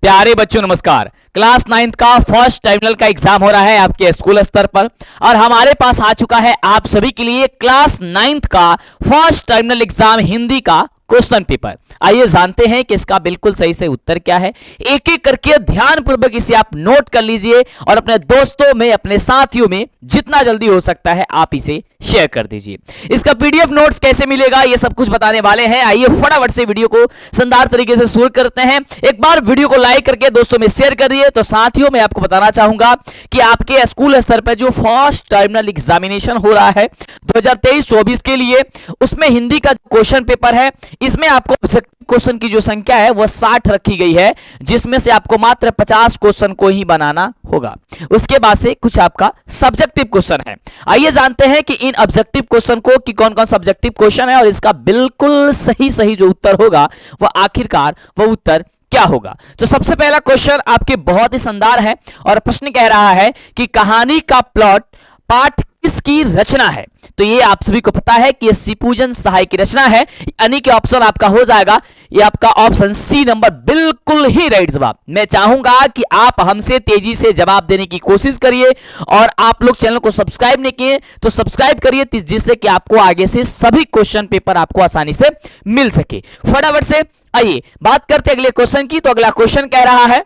प्यारे बच्चों नमस्कार। क्लास 9th का फर्स्ट टर्मिनल का एग्जाम हो रहा है आपके स्कूल स्तर पर और हमारे पास आ चुका है आप सभी के लिए क्लास 9th का फर्स्ट टर्मिनल एग्जाम हिंदी का क्वेश्चन पेपर। आइए जानते हैं कि इसका बिल्कुल सही से उत्तर क्या है। एक एक करके ध्यानपूर्वक इसे आप नोट कर लीजिए और अपने दोस्तों में अपने साथियों में जितना जल्दी हो सकता है आप इसे शेयर कर दीजिए। इसका पीडीएफ नोट्स कैसे मिलेगा ये सब कुछ बताने वाले हैं। आइए फटाफट से वीडियो को शानदार तरीके से शुरू करते हैं। एक बार वीडियो को लाइक करके दोस्तों में शेयर कर दिए। तो साथियों मैं आपको बताना चाहूंगा कि आपके स्कूल स्तर पर जो फर्स्ट टर्मिनल एग्जामिनेशन हो रहा है 2023-24 के लिए, उसमें हिंदी का क्वेश्चन पेपर है। इसमें आपको क्वेश्चन की जो संख्या है वो 60 रखी गई है, जिसमें से आपको मात्र 50 क्वेश्चन को ही बनाना होगा। उसके बाद से कुछ आपका सब्जेक्टिव क्वेश्चन है। आइए जानते हैं कि इन ऑब्जेक्टिव क्वेश्चन को कि कौन कौन सब्जेक्टिव क्वेश्चन है और इसका बिल्कुल सही जो उत्तर होगा वो आखिरकार वो उत्तर क्या होगा। तो सबसे पहला क्वेश्चन आपके बहुत ही शानदार है और प्रश्न कह रहा है कि कहानी का प्लॉट पाठ किसकी रचना है। तो ये आप सभी को पता है कि ये शिपूजन सहाय की रचना है, यानी कि ऑप्शन आपका हो जाएगा ये आपका ऑप्शन सी नंबर बिल्कुल ही राइट जवाब। मैं चाहूंगा कि आप हमसे तेजी से जवाब देने की कोशिश करिए और आप लोग चैनल को सब्सक्राइब नहीं किए तो सब्सक्राइब करिए, जिससे कि आपको आगे से सभी क्वेश्चन पेपर आपको आसानी से मिल सके। फटाफट से आइए बात करते अगले क्वेश्चन की। तो अगला क्वेश्चन कह रहा है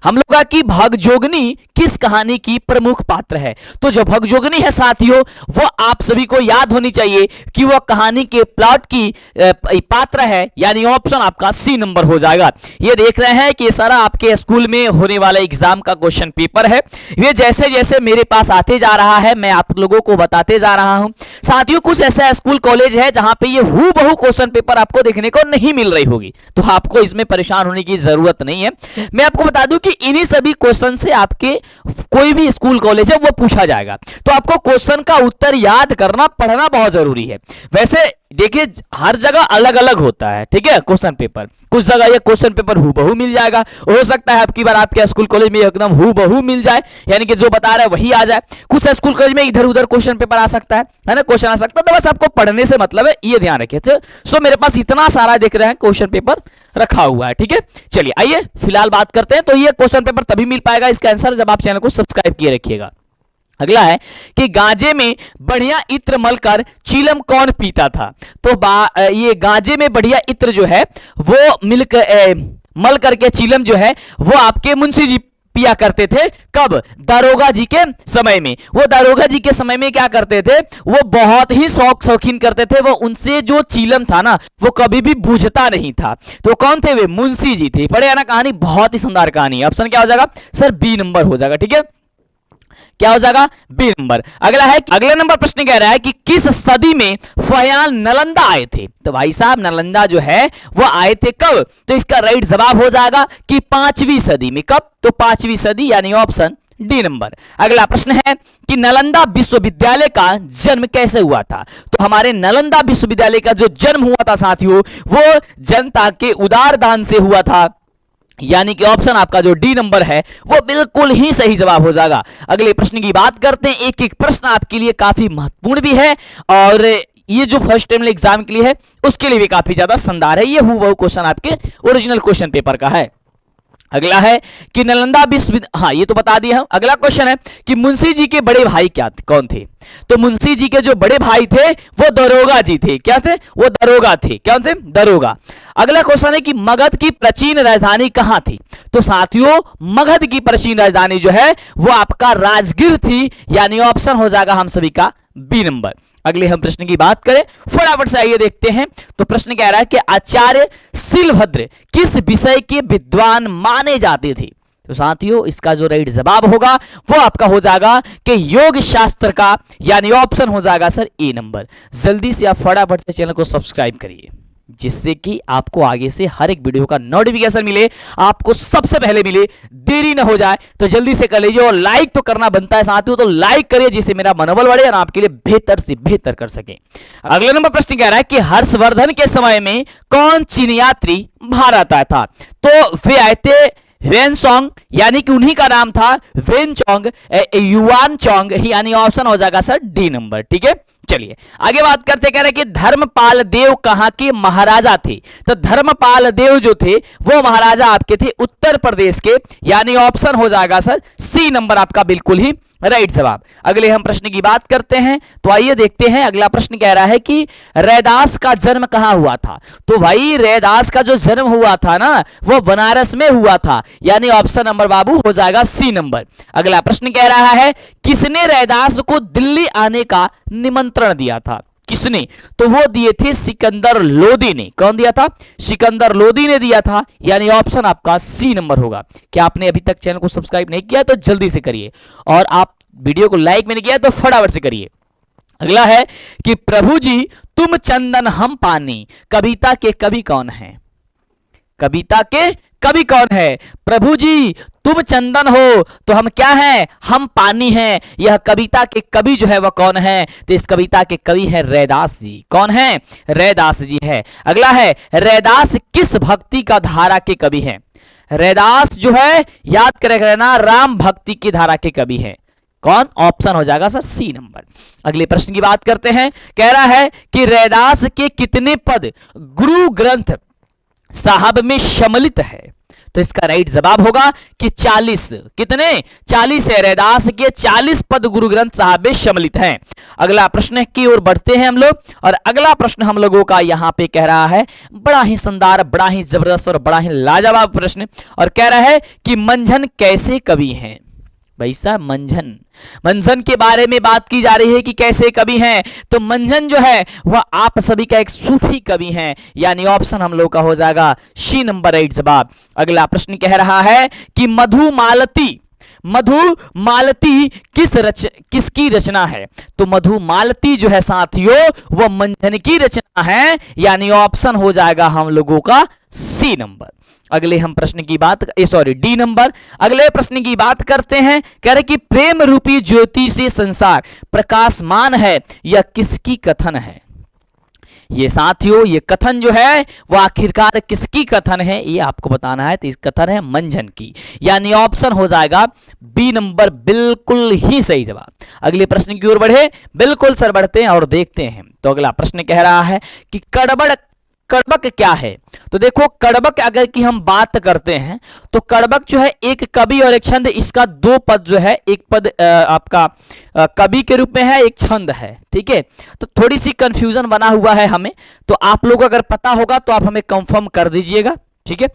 हम लोग की भगजोगनी किस कहानी की प्रमुख पात्र है। तो जो भगजोगनी है साथियों वो आप सभी को याद होनी चाहिए कि वो कहानी के प्लॉट की पात्र है, यानी ऑप्शन आपका सी नंबर हो जाएगा। ये देख रहे हैं कि ये सारा आपके स्कूल में होने वाला एग्जाम का क्वेश्चन पेपर है। ये जैसे जैसे मेरे पास आते जा रहा है मैं आप लोगों को बताते जा रहा हूं। साथियों कुछ ऐसा स्कूल कॉलेज है जहां पे ये हूबहू क्वेश्चन पेपर आपको देखने को नहीं मिल रही होगी, तो आपको इसमें परेशान होने की जरूरत नहीं है। मैं आपको बता दूं कि इन्हीं सभी क्वेश्चन से आपके कोई भी स्कूल कॉलेज है वो पूछा जाएगा, तो आपको क्वेश्चन का उत्तर याद करना पढ़ना बहुत जरूरी है। वैसे देखिए हर जगह अलग अलग होता है, ठीक है क्वेश्चन पेपर। कुछ जगह ये क्वेश्चन पेपर हूबहू मिल जाएगा, हो सकता है आपकी बार आपके स्कूल कॉलेज में एकदम हूबहू मिल जाए, यानी कि जो बता रहा है वही आ जाए। कुछ स्कूल कॉलेज में इधर उधर क्वेश्चन पेपर आ सकता है ना, क्वेश्चन आ सकता है। तो बस आपको पढ़ने से मतलब है, ये ध्यान रखिए। सो मेरे पास इतना सारा देख रहे हैं क्वेश्चन पेपर रखा हुआ है, ठीक है। चलिए आइए फिलहाल बात करते हैं। तो ये क्वेश्चन पेपर तभी मिल पाएगा इसका आंसर जब आप चैनल को सब्सक्राइब किए रखिएगा। अगला है कि गांजे में बढ़िया इत्र मलकर चीलम कौन पीता था। तो ये गांजे में बढ़िया इत्र जो है वो मल करके चीलम जो है वो आपके मुंशी जी पिया करते थे। कब? दारोगा जी के समय में। वो दारोगा जी के समय में क्या करते थे, वो बहुत ही शौकीन करते थे। वो उनसे जो चीलम था ना वो कभी भी बुझता नहीं था। तो कौन थे वे? मुंशी जी थे। पढ़े ना कहानी, बहुत ही शानदार कहानी है। ऑप्शन क्या हो जाएगा सर? बी नंबर हो जाएगा, ठीक है। क्या हो जाएगा? B number. अगला है, अगला नंबर प्रश्न कह रहा है कि किस सदी में फयान नालंदा आए थे। तो भाई साहब नालंदा जो है वो आए थे कब? तो इसका राइट जवाब हो जाएगा कि 5वीं सदी में। कब? तो 5वीं सदी, यानी ऑप्शन डी नंबर। अगला प्रश्न है कि नालंदा विश्वविद्यालय का जन्म कैसे हुआ था। तो हमारे नालंदा विश्वविद्यालय का जो जन्म हुआ था साथियों वो जनता के उदार दान से हुआ था, यानी कि ऑप्शन आपका जो डी नंबर है वो बिल्कुल ही सही जवाब हो जाएगा। अगले प्रश्न की बात करते हैं। एक एक प्रश्न आपके लिए काफी महत्वपूर्ण भी है और ये जो फर्स्ट टर्मिनल एग्जाम के लिए है उसके लिए भी काफी ज्यादा शानदार है। ये हूबहू क्वेश्चन आपके ओरिजिनल क्वेश्चन पेपर का है। अगला है कि नालंदा विश्वविद्यालय, हाँ ये तो बता दिया हम। अगला क्वेश्चन है कि मुंशी जी के बड़े भाई कौन थे। तो मुंशी जी के जो बड़े भाई थे वो दरोगा जी थे। क्या थे? वो दरोगा थे। क्या थे? दरोगा। अगला क्वेश्चन है कि मगध की प्राचीन राजधानी कहां थी। तो साथियों मगध की प्राचीन राजधानी जो है वो आपका राजगीर थी, यानी ऑप्शन हो जाएगा हम सभी का बी नंबर। अगले हम प्रश्न की बात करें, फटाफट से आइए देखते हैं। तो प्रश्न कह रहा है कि आचार्य शिलभद्र किस विषय के विद्वान माने जाते थे। तो साथियों इसका जो राइट जवाब होगा वो आपका हो जाएगा कि योग शास्त्र का, यानी ऑप्शन हो जाएगा सर ए नंबर। जल्दी से आप फटाफट से चैनल को सब्सक्राइब करिए, जिससे कि आपको आगे से हर एक वीडियो का नोटिफिकेशन मिले, आपको सबसे पहले मिले, देरी ना हो जाए। तो जल्दी से कर लीजिए और लाइक तो करना बनता है साथियों, तो लाइक करिए जिससे मेरा मनोबल बढ़े और आपके लिए बेहतर से बेहतर कर सके। अगले नंबर प्रश्न कह रहा है कि हर्षवर्धन के समय में कौन चीन यात्री भारत आया था। तो वे आए थे वेनसोंग, यानी कि उन्हीं का नाम था वेनचोंग, युआन चोंग, यानी ऑप्शन हो जाएगा सर डी नंबर, ठीक है। चलिए आगे बात करते, कह रहे कि धर्मपाल देव कहां के महाराजा थे? तो धर्मपाल देव जो थे वो महाराजा आपके थे उत्तर प्रदेश के, यानी ऑप्शन हो जाएगा सर सी नंबर आपका बिल्कुल ही राइट जवाब। अगले हम प्रश्न की बात करते हैं, तो आइए देखते हैं अगला प्रश्न कह रहा है कि रैदास का जन्म कहां हुआ था? तो भाई रैदास का जो जन्म हुआ था ना वो बनारस में हुआ था, यानी ऑप्शन नंबर बाबू हो जाएगा सी नंबर। अगला प्रश्न कह रहा है किसने रैदास को दिल्ली आने का निमंत्रण दिया था? किसने? तो वो दिए थे सिकंदर लोदी ने। कौन दिया था? सिकंदर लोदी ने दिया था, यानी ऑप्शन आपका सी नंबर होगा। क्या आपने अभी तक चैनल को सब्सक्राइब नहीं किया तो जल्दी से करिए, और आप वीडियो को लाइक भी नहीं किया तो फटाफट से करिए। अगला है कि प्रभु जी तुम चंदन हम पानी कविता के कवि कौन है? कविता के कवि कौन है? प्रभु जी तुम चंदन हो तो हम क्या हैं? हम पानी हैं। यह कविता के कवि जो है वह कौन है? तो इस कविता के कवि है रैदास जी। कौन है? रैदास जी है। अगला है रैदास किस भक्ति का धारा के कवि है? रैदास जो है याद करे रहना राम भक्ति की धारा के कवि है। कौन? ऑप्शन हो जाएगा सर सी नंबर। अगले प्रश्न की बात करते हैं, कह रहा है कि रैदास के कितने पद गुरु ग्रंथ साहब में सम्मिलित है? तो इसका राइट जवाब होगा कि 40। कितने? 40 है। रैदास के 40 पद गुरु ग्रंथ साहब में सम्मिलित हैं। अगला प्रश्न की ओर बढ़ते हैं हम लोग, और अगला प्रश्न हम लोगों का यहां पे कह रहा है बड़ा ही शानदार, बड़ा ही जबरदस्त और बड़ा ही लाजवाब प्रश्न, और कह रहा है कि मंझन कैसे कवि हैं? भाई साहब मंझन के बारे में बात की जा रही है कि कैसे कवि हैं। तो मंझन जो है वह आप सभी का एक सूफी कवि हैं, यानी ऑप्शन हम लोग का हो जाएगा सी नंबर राइट जवाब। अगला प्रश्न कह रहा है कि मधुमालती किसकी रचना है? तो मधुमालती जो है साथियों वह मंझन की रचना है, यानी ऑप्शन हो जाएगा हम लोगों का सी नंबर। अगले हम प्रश्न की बात डी नंबर। अगले प्रश्न की बात करते हैं, कह रहे कि प्रेम रूपी ज्योति से संसार प्रकाशमान है, यह किसकी कथन है? ये साथियों ये कथन जो है वो आखिरकार किसकी कथन है ये आपको बताना है। तो इस कथन है मंझन की, यानी ऑप्शन हो जाएगा बी नंबर बिल्कुल ही सही जवाब। अगले प्रश्न की ओर बढ़े, बिल्कुल सर बढ़ते हैं और देखते हैं। तो अगला प्रश्न कह रहा है कि कड़बक क्या है? तो देखो कड़बक अगर की हम बात करते हैं तो कड़बक जो है एक कवि और एक छंद, इसका दो पद जो है, एक पद आपका कवि के रूप में है, एक छंद है। ठीक है, तो थोड़ी सी कंफ्यूजन बना हुआ है हमें, तो आप लोगों को अगर पता होगा तो आप हमें कंफर्म कर दीजिएगा। ठीक है,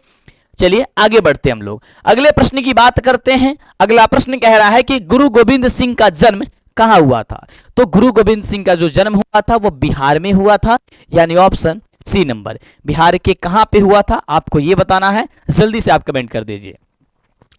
चलिए आगे बढ़ते हम लोग अगले प्रश्न की बात करते हैं। अगला प्रश्न कह रहा है कि गुरु गोविंद सिंह का जन्म कहां हुआ था? तो गुरु गोविंद सिंह का जो जन्म हुआ था वो बिहार में हुआ था, यानी ऑप्शन सी नंबर। बिहार के कहां पे हुआ था आपको ये बताना है, जल्दी से आप कमेंट कर दीजिए।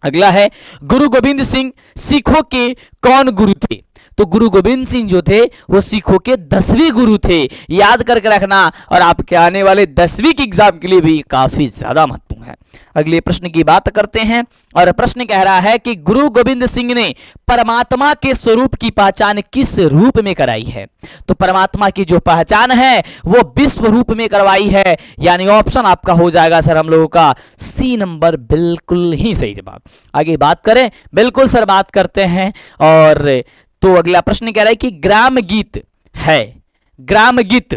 अगला है गुरु गोविंद सिंह सिखों के कौन गुरु थे? तो गुरु गोविंद सिंह जो थे वो सिखों के 10वें गुरु थे, याद करके रखना, और आपके आने वाले 10वीं के एग्जाम के लिए भी काफी ज्यादा महत्वपूर्ण है। अगले प्रश्न की बात करते हैं, और प्रश्न कह रहा है कि गुरु गोविंद सिंह ने परमात्मा के स्वरूप की पहचान किस रूप में कराई है? तो परमात्मा की जो पहचान है वो विश्व रूप में करवाई है, यानी ऑप्शन आपका हो जाएगा सर हम लोगों का सी नंबर बिल्कुल ही सही जवाब। आगे बात करें, बिल्कुल सर बात करते हैं, और तो अगला प्रश्न कह रहा है कि ग्राम गीत है, ग्राम गीत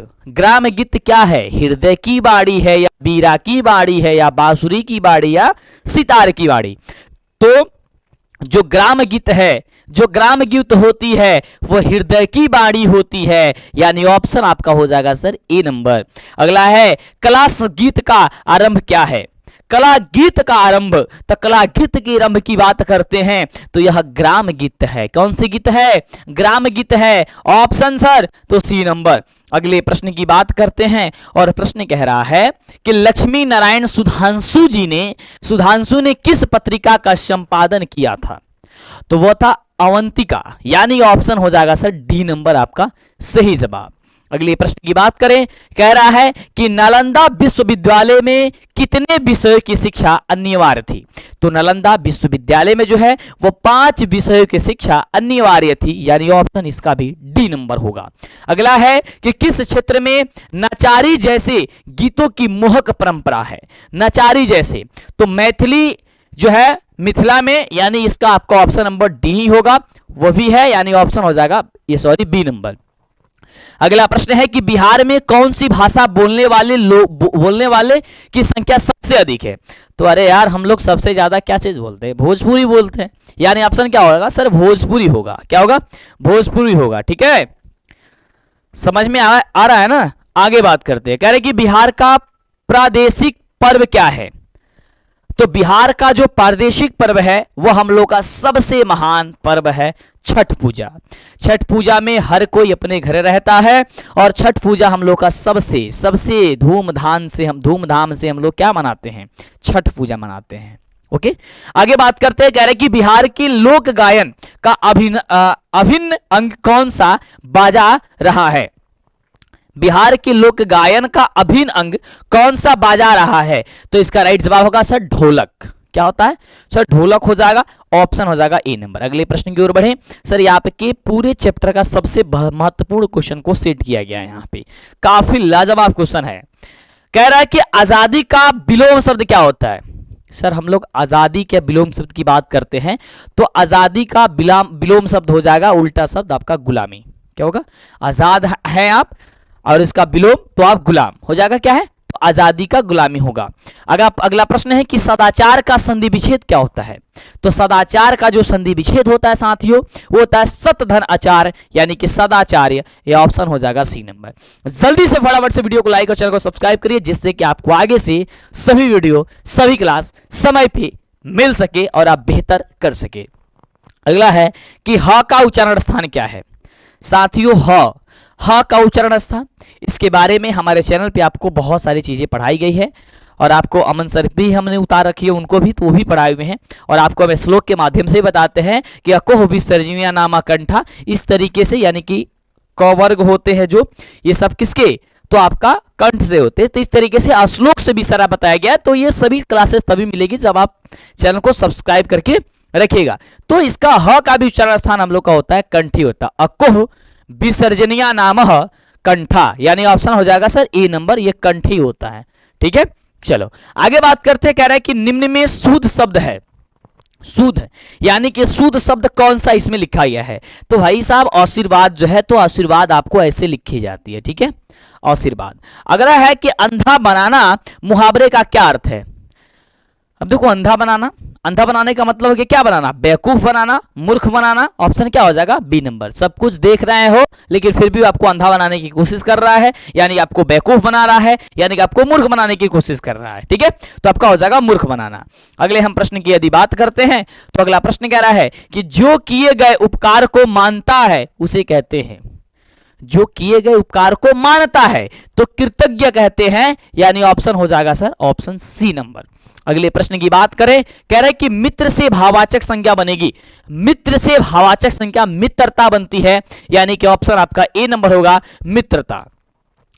क्या है? हृदय की बाड़ी है, या बीरा की बाड़ी है, या बांसुरी की बाड़ी, या सितार की बाड़ी? तो जो ग्राम गीत है, जो ग्राम गीत होती है वो हृदय की बाड़ी होती है, यानी ऑप्शन आपका हो जाएगा सर ए नंबर। अगला है कला गीत का आरंभ क्या है? कला गीत का आरंभ, तो कला गीत के आरंभ की बात करते हैं तो यह ग्राम गीत है। कौन सी गीत है? ग्राम गीत है, ऑप्शन सर तो सी नंबर। अगले प्रश्न की बात करते हैं, और प्रश्न कह रहा है कि लक्ष्मी नारायण सुधांशु ने किस पत्रिका का संपादन किया था? तो वो था अवंतिका, यानी ऑप्शन हो जाएगा सर डी नंबर आपका सही जवाब। अगले प्रश्न की बात करें, कह रहा है कि नालंदा विश्वविद्यालय में कितने विषयों की शिक्षा अनिवार्य थी? तो नालंदा विश्वविद्यालय में जो है वो 5 विषयों की शिक्षा अनिवार्य थी, यानी ऑप्शन इसका भी डी नंबर होगा। अगला है कि किस क्षेत्र में नचारी जैसे गीतों की मोहक परंपरा है? नचारी जैसे, तो मैथिली जो है मिथिला में, यानी इसका आपका ऑप्शन नंबर डी ही होगा, वो भी है, यानी ऑप्शन हो जाएगा ये बी नंबर। अगला प्रश्न है कि बिहार में कौन सी भाषा बोलने वाले की संख्या सबसे अधिक है? तो अरे यार, हम लोग सबसे ज्यादा क्या चीज बोलते हैं? भोजपुरी बोलते हैं। यानी ऑप्शन क्या होगा सर? भोजपुरी होगा। क्या होगा? भोजपुरी होगा। ठीक है, समझ में आ रहा है ना? आगे बात करते हैं। कह रहे कि बिहार का प्रादेशिक पर्व क्या है? तो बिहार का जो प्रादेशिक पर्व है वो हम लोग का सबसे महान पर्व है छठ पूजा। छठ पूजा में हर कोई अपने घर रहता है और छठ पूजा हम लोग का सबसे धूमधाम से हम लोग क्या मनाते हैं? छठ पूजा मनाते हैं। ओके, आगे बात करते हैं। कह रहे कि बिहार की लोक गायन का अभिन्न अंग कौन सा बाजा रहा है? बिहार के लोक गायन का अभिन्न अंग कौन सा बाजा रहा है? तो इसका राइट जवाब होगा सर ढोलक। क्या होता है सर? ढोलक हो जाएगा। ऑप्शन हो जाएगा ए नंबर। अगले प्रश्न की ओर बढ़े। सर यहाँ पे पूरे चैप्टर का सबसे महत्वपूर्ण क्वेश्चन को सेट किया गया है। यहाँ पे काफी लाजवाब क्वेश्चन है। कह रहा है कि आजादी का विलोम शब्द क्या होता है? सर हम लोग आजादी के विलोम शब्द की बात करते हैं तो आजादी का विलोम शब्द हो जाएगा उल्टा शब्द आपका गुलामी। क्या होगा? आजाद है आप और इसका विलोम तो आप गुलाम हो जाएगा। क्या है? तो आजादी का गुलामी होगा। अगला प्रश्न है कि सदाचार का संधि विच्छेद क्या होता है? तो सदाचार का जो संधि विच्छेद होता है साथियों वो होता है सत धन आचार, यानी कि सदाचार्य। ये ऑप्शन हो जाएगा सी नंबर। जल्दी से फटाफट से वीडियो को लाइक और चैनल को सब्सक्राइब करिए जिससे कि आपको आगे से सभी वीडियो सभी क्लास समय पे मिल सके और आप बेहतर कर सके। अगला है कि ह का उच्चारण स्थान क्या है? साथियों ह का उच्चारण स्थान, इसके बारे में हमारे चैनल पे आपको बहुत सारी चीजें पढ़ाई गई है और आपको अमन सर भी हमने उतार रखी है, उनको भी तो वो भी पढ़ाए हुए हैं और आपको हम श्लोक के माध्यम से बताते हैं कि अकोह विसर्जनीय नामा कंठा, इस तरीके से, यानी कि क वर्ग होते हैं जो, ये सब किसके? तो आपका कंठ से होते हैं। तो इस तरीके से श्लोक से भी सारा बताया गया है। तो ये सभी क्लासेस तभी मिलेगी जब आप चैनल को सब्सक्राइब करके रखिएगा। तो इसका ह का भी उच्चारण स्थान हम लोग का होता है कंठी होता है। अकोह विसर्जनीय नामः कंठा, यानी ऑप्शन हो जाएगा सर ए नंबर, ये कंठी होता है। ठीक है, चलो आगे बात करते हैं। कह रहा है कि निम्न में शुद्ध शब्द है। शुद्ध यानी कि शुद्ध शब्द कौन सा इसमें लिखा गया है? तो भाई साहब आशीर्वाद जो है, तो आशीर्वाद आपको ऐसे लिखी जाती है। ठीक है, आशीर्वाद। अगला है कि अंधा बनाना मुहावरे का क्या अर्थ है? अब देखो, अंधा बनाने का मतलब है कि क्या बनाना? बेवकूफ बनाना, मूर्ख बनाना। ऑप्शन क्या हो जाएगा? B number. सब कुछ देख रहे हो लेकिन फिर भी आपको अंधा बनाने की कोशिश कर रहा है, यानी आपको बेवकूफ बना रहा है, यानी कि आपको मूर्ख बनाने की कोशिश कर रहा है। ठीक है, तो आपका हो जाएगा मूर्ख बनाना। अगले हम प्रश्न की यदि बात करते हैं तो अगला प्रश्न कह रहा है कि जो किए गए उपकार को मानता है उसे कहते हैं। जो किए गए उपकार को मानता है तो कृतज्ञ कहते हैं, यानी ऑप्शन हो जाएगा सर ऑप्शन सी नंबर। अगले प्रश्न की बात करें। कह रहे कि मित्र से भाववाचक संज्ञा बनेगी। मित्र से भाववाचक संज्ञा मित्रता बनती है, यानी कि ऑप्शन आपका ए नंबर होगा मित्रता।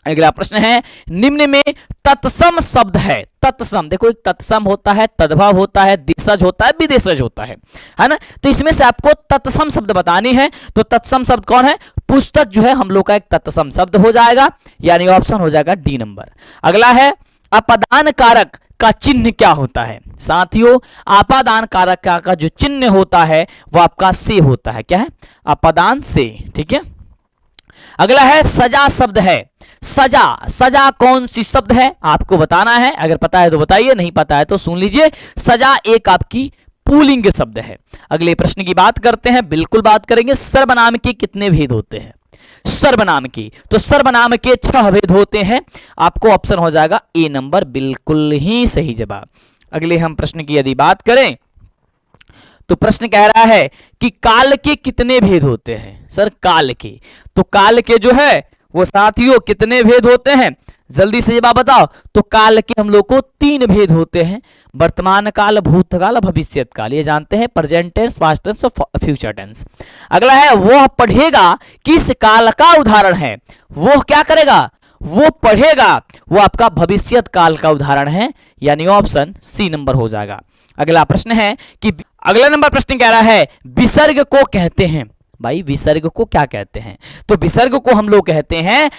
अगला प्रश्न है, निम्न में तत्सम शब्द है। तत्सम, देखो एक तत्सम होता है, तद्भव होता है, देशज होता है, विदेशज होता है ना? तो इसमें से आपको तत्सम शब्द बतानी है। तो तत्सम शब्द कौन है? पुस्तक जो है हम लोग का एक तत्सम शब्द हो जाएगा, यानी ऑप्शन हो जाएगा डी नंबर। अगला है अपादान कारक का चिन्ह क्या होता है? साथियों अपादान कारक का जो चिन्ह होता है वो आपका से होता है। क्या है? अपादान से। ठीक है, अगला है सजा शब्द है। सजा कौन सी शब्द है आपको बताना है। अगर पता है तो बताइए, नहीं पता है तो सुन लीजिए। सजा एक आपकी पुल्लिंग शब्द है। अगले प्रश्न की बात करते हैं, बिल्कुल बात करेंगे। सर्वनाम के कितने भेद होते हैं? सर्वनाम की, तो सर्वनाम के 6 भेद होते हैं। आपको ऑप्शन हो जाएगा ए नंबर, बिल्कुल ही सही जवाब। अगले हम प्रश्न की यदि बात करें तो प्रश्न कह रहा है कि काल के कितने भेद होते हैं? सर काल के, तो काल के जो है वो साथियों कितने भेद होते हैं? जल्दी से जवाब बताओ। तो काल के हम लोग को 3 भेद होते हैं, वर्तमान काल, भूतकाल, भविष्यत काल। ये जानते हैं, प्रेजेंट टेंस, पास्ट टेंस और फ्यूचर टेंस। अगला है वह पढ़ेगा किस काल का उदाहरण है? वो क्या करेगा? वो पढ़ेगा, वो आपका भविष्यत काल का उदाहरण है, यानी ऑप्शन सी नंबर हो जाएगा। अगला प्रश्न है कि अगला नंबर प्रश्न कह रहा है विसर्ग को कहते हैं। भाई विसर्ग को क्या कहते हैं? तो विसर्ग को हम लोग कहते हैं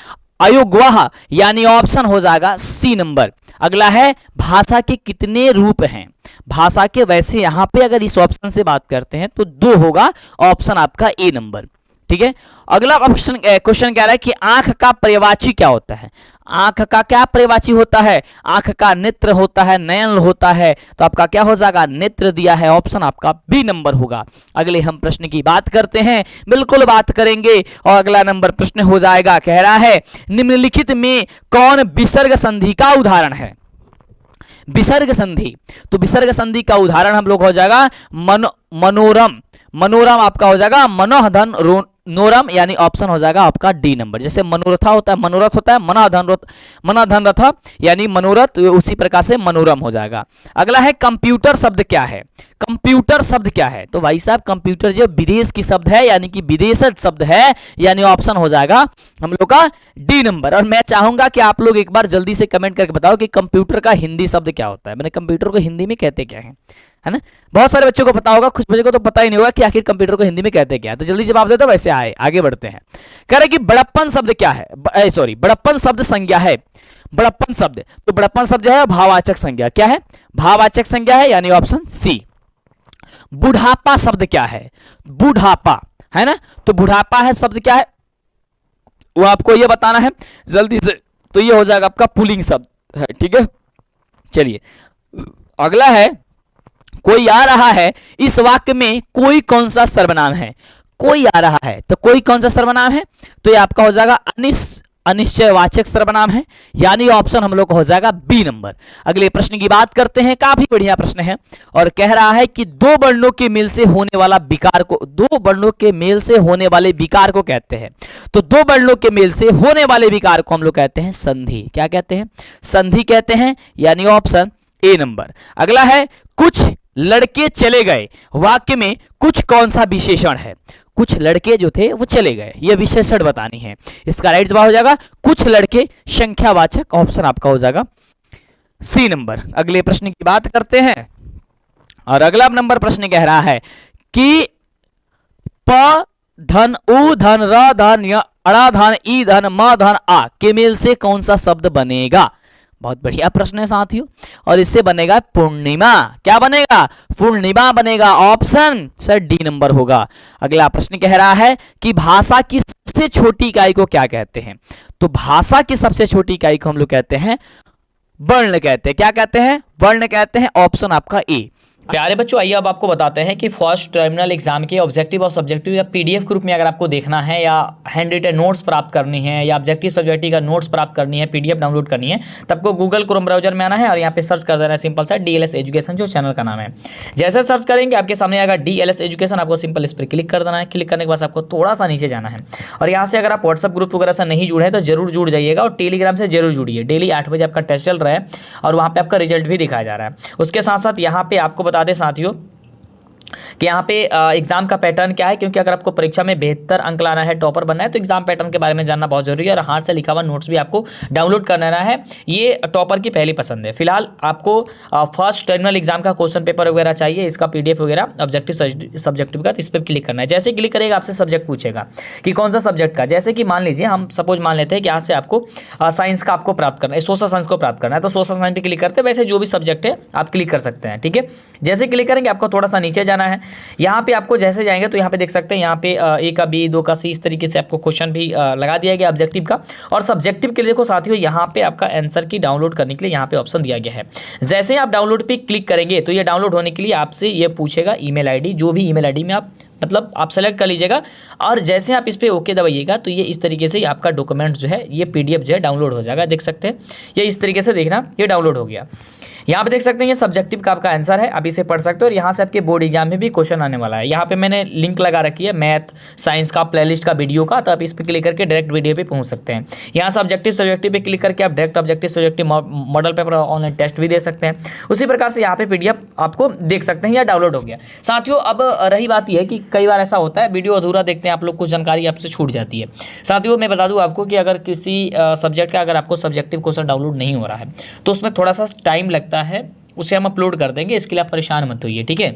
अयोग्वाह, यानी ऑप्शन हो जाएगा सी नंबर। अगला है भाषा के कितने रूप हैं? भाषा के, वैसे यहां पे अगर इस ऑप्शन से बात करते हैं तो 2 होगा, ऑप्शन आपका ए नंबर। ठीक है। अगला ऑप्शन क्वेश्चन कह रहा है कि आंख का पर्यायवाची क्या होता है। आंख का क्या पर्यायवाची होता है? आंख का नेत्र होता है, नयन होता है, तो आपका क्या हो जाएगा? नेत्र दिया है, ऑप्शन आपका बी नंबर होगा। अगले हम प्रश्न की बात करते हैं, बिल्कुल बात करेंगे। और अगला नंबर प्रश्न हो जाएगा, कह रहा है निम्नलिखित में कौन विसर्ग संधि का उदाहरण है? विसर्ग संधि, तो विसर्ग संधि का उदाहरण हम लोग हो जाएगा मनोरम। मनोरम आपका हो जाएगा मनोधन नोरम, यानी ऑप्शन हो जाएगा आपका डी नंबर। जैसे मनोरथा होता है, मनोरथ होता है, मनाधन रथ यानी मनोरथ, उसी प्रकार से मनोरम हो जाएगा। अगला है कंप्यूटर शब्द क्या है? कंप्यूटर शब्द क्या है? तो भाई साहब कंप्यूटर जो विदेश की शब्द है, यानी कि विदेशज शब्द है, यानी ऑप्शन हो जाएगा हम लोग का डी नंबर। और मैं चाहूंगा कि आप लोग एक बार जल्दी से कमेंट करके बताओ कि कंप्यूटर का हिंदी शब्द क्या होता है। मैंने कंप्यूटर को हिंदी में कहते क्या है ना? बहुत सारे बच्चों को पता होगा, कुछ बच्चों को तो पता ही नहीं होगा कि आखिर कंप्यूटर को हिंदी में कहते क्या है। तो जल्दी जवाब दे दो, वैसे आगे बढ़ते हैं। कह रहे कि बड़प्पन शब्द क्या है? सॉरी, बड़प्पन शब्द संज्ञा है। बड़प्पन शब्द, तो बड़प्पन शब्द जो है भाववाचक संज्ञा। क्या है? भाववाचक संज्ञा है, यानी ऑप्शन सी। बुढ़ापा शब्द क्या है? बुढ़ापा है ना, तो बुढ़ापा है शब्द क्या है वो आपको ये बताना है जल्दी से। तो ये हो जाएगा आपका पुल्लिंग शब्द है, ठीक है। चलिए अगला है, कोई आ रहा है, इस वाक्य में कोई कौन सा सर्वनाम है? कोई आ रहा है, तो कोई कौन सा सर्वनाम है? तो ये आपका हो जाएगा अनिश्चयवाचक सर्वनाम है, यानी ऑप्शन हम लोग को हो जाएगा बी नंबर। अगले प्रश्न की बात करते हैं, काफी बढ़िया प्रश्न है और कह रहा है कि दो वर्णों के मेल से होने वाला विकार को, दो वर्णों के मेल से होने वाले विकार को कहते हैं। तो दो वर्णों के मेल से होने वाले विकार को हम लोग कहते हैं संधि। क्या कहते हैं? संधि कहते हैं, यानी ऑप्शन ए नंबर। अगला है, कुछ लड़के चले गए, वाक्य में कुछ कौन सा विशेषण है? कुछ लड़के जो थे वो चले गए, ये विशेषण बतानी है। इसका राइट जवाब हो जाएगा कुछ लड़के, संख्यावाचक, ऑप्शन आपका हो जाएगा सी नंबर। अगले प्रश्न की बात करते हैं और अगला नंबर प्रश्न कह रहा है कि प धन उ धन र धन य अड़ा धन ई धन म धन आ के मेल से कौन सा शब्द बनेगा? बहुत बढ़िया प्रश्न है साथियों, और इससे बनेगा पूर्णिमा। क्या बनेगा? पूर्णिमा बनेगा, ऑप्शन सर डी नंबर होगा। अगला प्रश्न कह रहा है कि भाषा की सबसे छोटी इकाई को क्या कहते हैं? तो भाषा की सबसे छोटी इकाई को हम लोग कहते हैं वर्ण कहते हैं। क्या कहते हैं? वर्ण कहते हैं, ऑप्शन आपका ए। प्यारे बच्चों, आइए अब आपको बताते हैं कि फर्स्ट टर्मिनल एग्जाम के ऑब्जेक्टिव और सब्जेक्टिव या पीडीएफ ग्रुप में अगर आपको देखना है या हैंड रिटन नोट्स प्राप्त करनी है या ऑब्जेक्टिव सब्जेक्टिव का नोट्स प्राप्त करनी है, पीडीएफ डाउनलोड करनी है, तब को गूगल क्रोम ब्राउजर में आना है और यहाँ पे सर्च कर देना है सिंपल सा डीएलएस एजुकेशन, जो चैनल का नाम है। जैसे सर्च करेंगे आपके सामने आएगा डीएलएस एजुकेशन, आपको सिंपल इस पर क्लिक कर देना है। क्लिक करने के बाद आपको थोड़ा सा नीचे जाना है और यहाँ से अगर आप व्हाट्सअप ग्रुप वगैरह से नहीं जुड़े हैं तो जरूर जुड़ जाइएगा और टेलीग्राम से जरूर जुड़िए। डेली 8 बजे आपका टेस्ट चल रहा है और वहाँ पे आपका रिजल्ट भी दिखाया जा रहा है। उसके साथ साथ यहाँ पे आपको बता दें साथियों कि यहाँ पे एग्जाम का पैटर्न क्या है, क्योंकि अगर आपको परीक्षा में बेहतर अंक लाना है, टॉपर बनना है, तो एग्जाम पैटर्न के बारे में जानना बहुत जरूरी है और हाथ से लिखा हुआ नोट्स भी आपको डाउनलोड करना है। ये टॉपर की पहली पसंद है। फिलहाल आपको फर्स्ट टर्मिनल एग्जाम का क्वेश्चन पेपर वगैरह चाहिए, इसका पीडीएफ वगैरह ऑब्जेक्टिव सब्जेक्टिव का, तो इस पर क्लिक करना है। जैसे क्लिक करेगा आपसे सब्जेक्ट पूछेगा कि कौन सा सब्जेक्ट का। जैसे कि मान लीजिए हम सपोज मान लेते हैं कि यहाँ से आपको साइंस का आपको प्राप्त करना है, सोशल साइंस को प्राप्त करना है, तो सोशल साइंस पर क्लिक करते हैं। वैसे जो भी सब्जेक्ट है आप क्लिक कर सकते हैं, ठीक है। जैसे क्लिक करेंगे आपको थोड़ा सा नीचे जाना है। यहाँ पे आपको जैसे जाएंगे तो यहाँ पे देख सकते हैं, यहाँ पे ए का बी, 2 का सी, इस तरीके से आपको क्वेश्चन भी लगा दिया गया ऑब्जेक्टिव का। और सब्जेक्टिव के लिए देखो साथियों, यहाँ पे आपका आंसर की डाउनलोड करने के लिए यहाँ पे ऑप्शन दिया गया है। जैसे ही आप डाउनलोड पे क्लिक करेंगे तो ये डाउनलोड होने के लिए आपसे ये पूछेगा ईमेल आईडी, जो भी ईमेल आईडी में आप मतलब आप सेलेक्ट कर लीजिएगा और जैसे आप इस पर ओके दबाइएगा तो ये इस तरीके से आपका डॉक्यूमेंट जो है, ये पीडीएफ जो है डाउनलोड हो जाएगा। देख सकते हैं ये इस तरीके से, देखना ये डाउनलोड हो गया। यहाँ पे देख सकते हैं ये सब्जेक्टिव का आपका आंसर है, आप इसे पढ़ सकते हो और यहाँ से आपके बोर्ड एग्जाम में भी क्वेश्चन आने वाला है। यहाँ पे मैंने लिंक लगा रखी है मैथ साइंस का प्लेलिस्ट का वीडियो का, तो आप इस पर क्लिक करके डायरेक्ट वीडियो पे पहुँच सकते हैं। यहाँ से ऑब्जेक्टिव सब्जेक्टिव पे क्लिक करके आप direct objective subjective model paper online test भी दे सकते हैं। उसी प्रकार से यहाँ पे पीडीएफ आपको देख सकते हैं, या डाउनलोड हो गया। साथियों अब रही बात यह है कि कई बार ऐसा होता है वीडियो अधूरा देखते हैं आप लोग, कुछ जानकारी आपसे छूट जाती है। साथियों मैं बता दूँ आपको कि अगर किसी सब्जेक्ट का अगर आपको सब्जेक्टिव क्वेश्चन डाउनलोड नहीं हो रहा है तो उसमें थोड़ा सा टाइम लगता है, उसे हम अपलोड कर देंगे, इसके लिए आप परेशान मत होइए, ठीक है।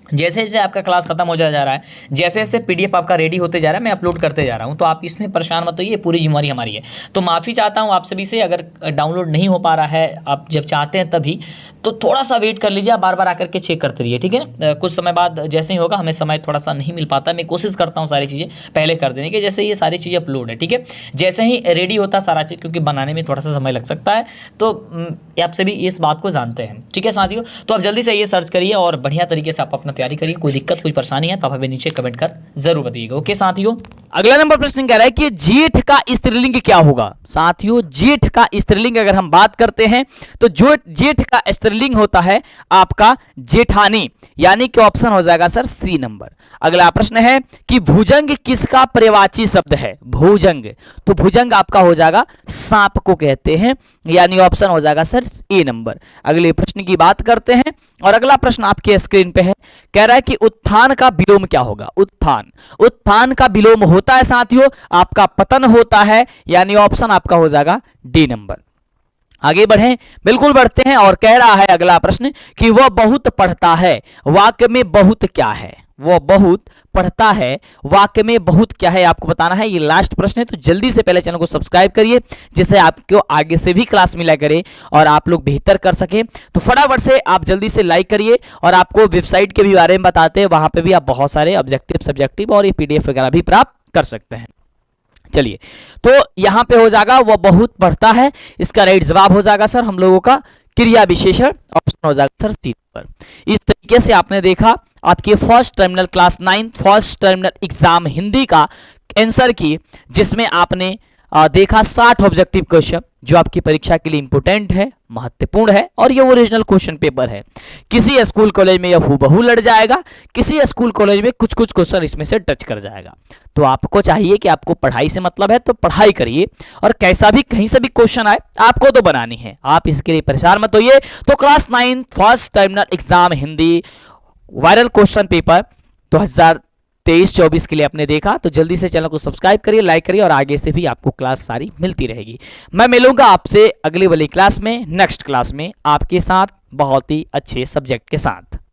जैसे जैसे आपका क्लास खत्म हो जा रहा है, जैसे जैसे पीडीएफ आपका रेडी होते जा रहा है, मैं अपलोड करते जा रहा हूं, तो आप इसमें परेशान मत होइए, पूरी जिम्मेवारी हमारी है। तो माफ़ी चाहता हूं आप सभी से, अगर डाउनलोड नहीं हो पा रहा है, आप जब चाहते हैं तभी, तो थोड़ा सा वेट कर लीजिए, आप बार बार आकर के चेक करते रहिए, ठीक है ना। कुछ समय बाद जैसे ही होगा, हमें समय थोड़ा सा नहीं मिल पाता, मैं कोशिश करता हूँ सारी चीज़ें पहले कर देने की, जैसे ये सारी चीज़ें अपलोड है, ठीक है। जैसे ही रेडी होता सारा चीज़, क्योंकि बनाने में थोड़ा सा समय लग सकता है, तो आप सभी इस बात को जानते हैं, ठीक है साथियों। तो आप जल्दी से ये सर्च करिए और बढ़िया तरीके से आप अपना तैयारी करिए। कोई दिक्कत कोई परेशानी है तो आप हमें नीचे कमेंट कर जरूर बताइएगा, ओके साथियों। अगला नंबर प्रश्न कह रहा है कि जेठ का स्त्रीलिंग क्या होगा। साथियों, जेठ का स्त्रीलिंग अगर हम बात करते हैं तो जो जेठ का स्त्रीलिंग होता है आपका जेठानी, यानी कि ऑप्शन हो जाएगा सर सी नंबर। अगला प्रश्न है कि भुजंग किसका पर्यायवाची शब्द है। भुजंग, तो भुजंग आपका हो जाएगा सांप को कहते हैं, यानी ऑप्शन हो जाएगा सर ए नंबर। अगले प्रश्न की बात करते हैं और अगला प्रश्न आपके स्क्रीन पे है, कह रहा है कि उत्थान का विलोम क्या होगा। उत्थान, उत्थान का विलोम होता है साथियों आपका पतन होता है, यानी ऑप्शन आपका हो जाएगा डी नंबर। आगे बढ़ें, बिल्कुल बढ़ते हैं और कह रहा है अगला प्रश्न कि वह बहुत पढ़ता है, वाक्य में बहुत क्या है। वह बहुत पढ़ता है, वाक्य में बहुत क्या है आपको बताना है। ये लास्ट प्रश्न है, तो जल्दी से पहले चैनल को सब्सक्राइब करिए, जिससे आपको आगे से भी क्लास मिला करे और आप लोग बेहतर कर सके। तो फटाफट से आप जल्दी से लाइक करिए और आपको वेबसाइट के भी बारे में बताते हैं, वहां पे भी आप बहुत सारे ऑब्जेक्टिव सब्जेक्टिव और ये पीडीएफ वगैरह भी प्राप्त कर सकते हैं। चलिए, तो यहां पे हो जाएगा वह बहुत पढ़ता है, इसका राइट जवाब हो जाएगा सर हम लोगों का क्रिया विशेषण, ऑप्शन हो जाएगा सर सी पर। इस तरीके से आपने देखा आपकी first terminal class 9 first terminal exam Hindi का आंसर की, जिसमें आपने देखा 60 ऑब्जेक्टिव क्वेश्चन जो आपकी परीक्षा के लिए इंपोर्टेंट है, महत्वपूर्ण है और ये ओरिजिनल क्वेश्चन पेपर है। किसी स्कूल कॉलेज में यह हूबहू लड़ जाएगा, किसी स्कूल कॉलेज में कुछ कुछ क्वेश्चन इसमें से टच कर जाएगा। तो आपको चाहिए कि आपको पढ़ाई से मतलब है तो पढ़ाई करिए, और कैसा भी कहीं से भी क्वेश्चन आए आपको तो बनानी है, आप इसके लिए परेशान मत होइए। तो class 9 first terminal exam Hindi viral question paper 2023-24 के लिए आपने देखा, तो जल्दी से चैनल को सब्सक्राइब करिए, लाइक करिए और आगे से भी आपको क्लास सारी मिलती रहेगी। मैं मिलूंगा आपसे अगली वाली क्लास में, नेक्स्ट क्लास में आपके साथ बहुत ही अच्छे सब्जेक्ट के साथ।